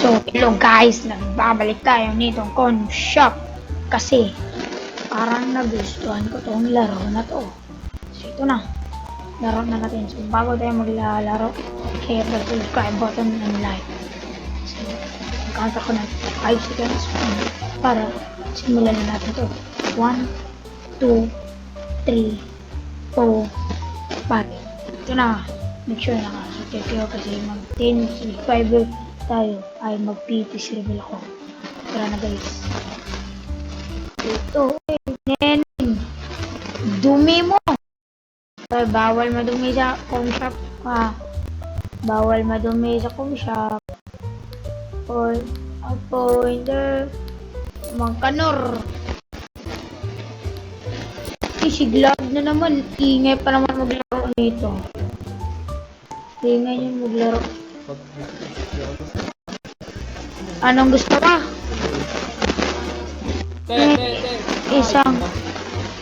So, hello guys, nagbabalik tayo nitong con shop kasi parang nagustuhan ko tong laro na to. So, ito na. Laro na natin. So, bago tayo maglalaro, hit the subscribe button and like. So, magkanta ko na 5 seconds para simulan na natin to. 1, 2, 3, 4, 5. Ito na. Make sure na check ko kasi mag 10 subscriber tayo ay mag-PPC reveal ako. Tara na guys. Ito nen. Dumi mo. Ay, bawal madumi sa com shop ha. Bawal madumi sa com shop. Or a pointer. Mangkanor. Isiglab na naman. Ingay pa naman maglaro nito. Ingay yung maglaro. Anong gusto ka?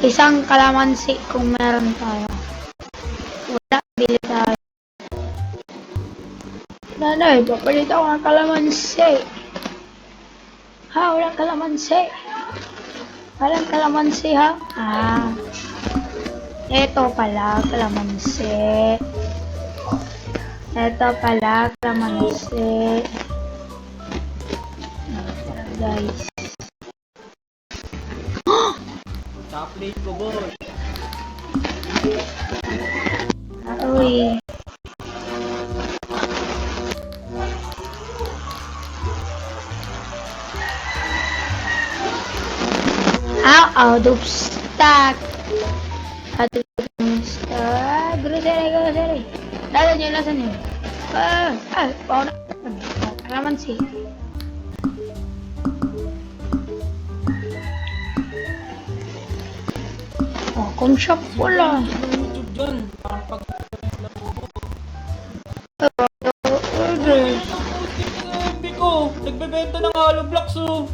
Isang kalamansi kung meron tayo. Wala, bili tayo. Nanay, papalit ako ng kalamansi. Ha, walang kalamansi. Walang kalamansi ha? Ah. Ito pala, kalamansi. Ito pala, kalamansi. Guys. Top lane ko, boy. Uy. Out of stock. Out of stock. Grocery. Lasan nyo. Pauna. Kalamansi. Oh, com shop wala. YouTube dyan. Parang pag... Order. Hindi ko. Nagbebenta ng hollow blocks, oh.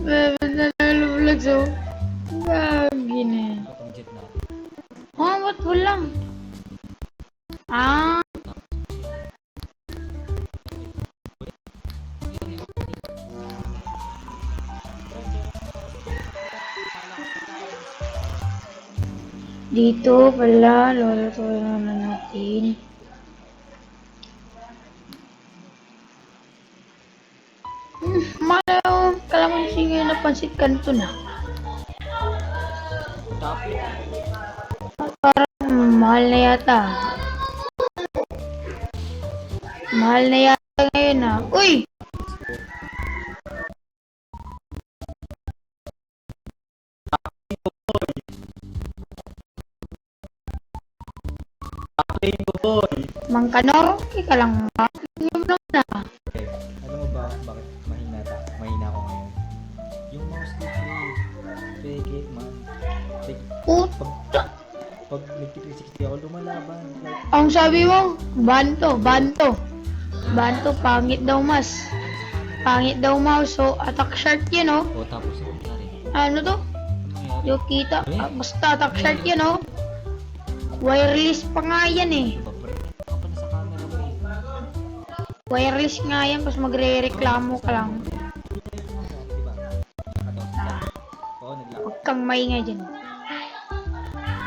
Bebenta na lulog so. Gagi na. Kapag jet na. Oh, ba't wala? Ah. Dito pala, lulutuin na natin. Malaw, kalamansi ngayon na pansit kanto na. Top lane. Parang mahal na yata. Mahal na yata ngayon ah. Uy! Top lane ko, boy. Mangkanor? Ika lang ba? Yung na. Okay. Alam mo ba bakit mahina ako ngayon? Yung mouse ni fake it, man. Puta! Pag nag-360 ako, lumalaban. Like, Ang sabi mo, banto. Pangit daw mas. Pangit daw mouse. So, attack shot yun oh. oh, tapos ano nangyari? Ano to? Ano nangyari? Yung kita. Basta attack shot yun oh. Wireless pa nga yan eh. Babalik ako pa na sa camera mo eh. Wireless nga yan. Tapos magre-reklamo ka lang. Diba? Oo, naglaan. Huwag kang maingay dyan.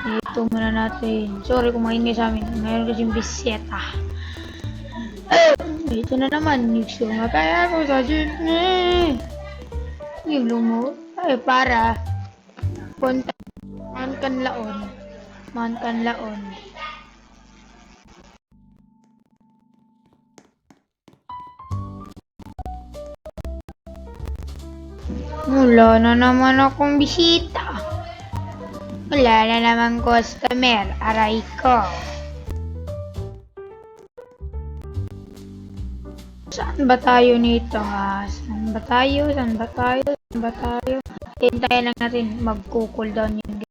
Ito muna natin. Sorry kung maingay sa amin. Mayroon kasing biseta. Ito na naman. Gusto nga kaya ako sa jeepney. Yung lumo. Ay, para. Punta. Mankanlaon. Wala na naman akong bisita. Wala na naman customer. Aray ko. Saan ba tayo nito ha? Saan ba tayo? Hintayin lang natin. Magko-cooldown yun guys.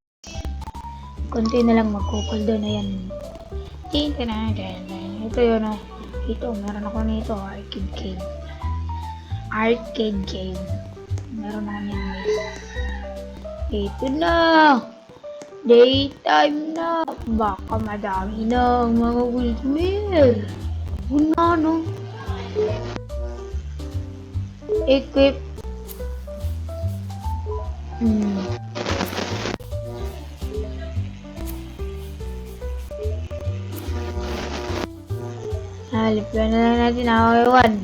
Konti na lang magko-cooldown na yan. Hintayin na natin. Ito yun o. Ito, meron ako nito. Arcade game. Meron na yan guys. Ito na. Daytime na. Baka madami na ang mga customer. Una, no? Equip. Halipin na lang natin. Okay, one.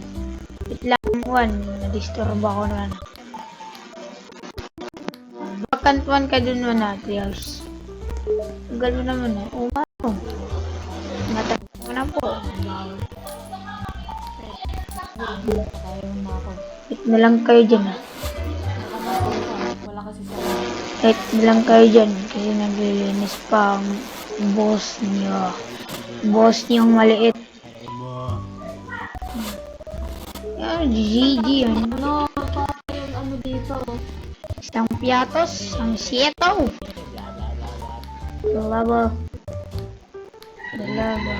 Wait lang, one. Na-disturb ako naman. Vacant one ka dun, one na. 3 hours. Tagal mo naman eh. Oo nga po. Matagal mo na po. Wait na lang kayo dyan ah. Wala kasi sa Wait na lang kayo dyan. Kasi naglilinis pa ang boss niyo. Boss niyong maliit. Yan, GG yun. ano, yung ano dito. Isang piatos, ang sieto. Dalawa. Dalawa.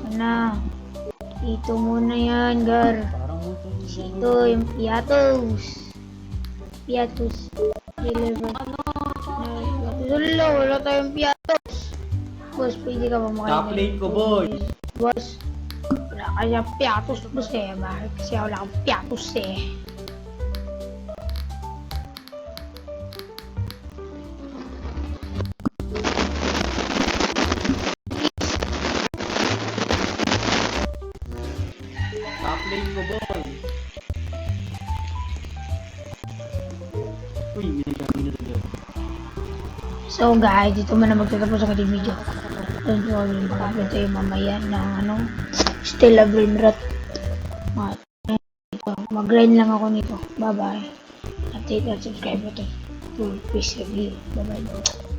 Ano? Ito muna yan, Gar. Ito yung piatos. Piatos. Deliver. Wala tayong piatos. Boss, pwede ka ba makain? Top lane ko, boy. Boss, wala kaya piatos, boss eh. Bakit kasi wala akong piatos eh. Top lane ko, boy. Uy, may kami na dito. So guys, dito muna magtatapos ang ating video. Don't worry, makapit tayo mamaya ng Stella Brain Rot. Mag-grind lang ako nito. Bye bye. At hit and subscribe button. Full peace review. Bye bye.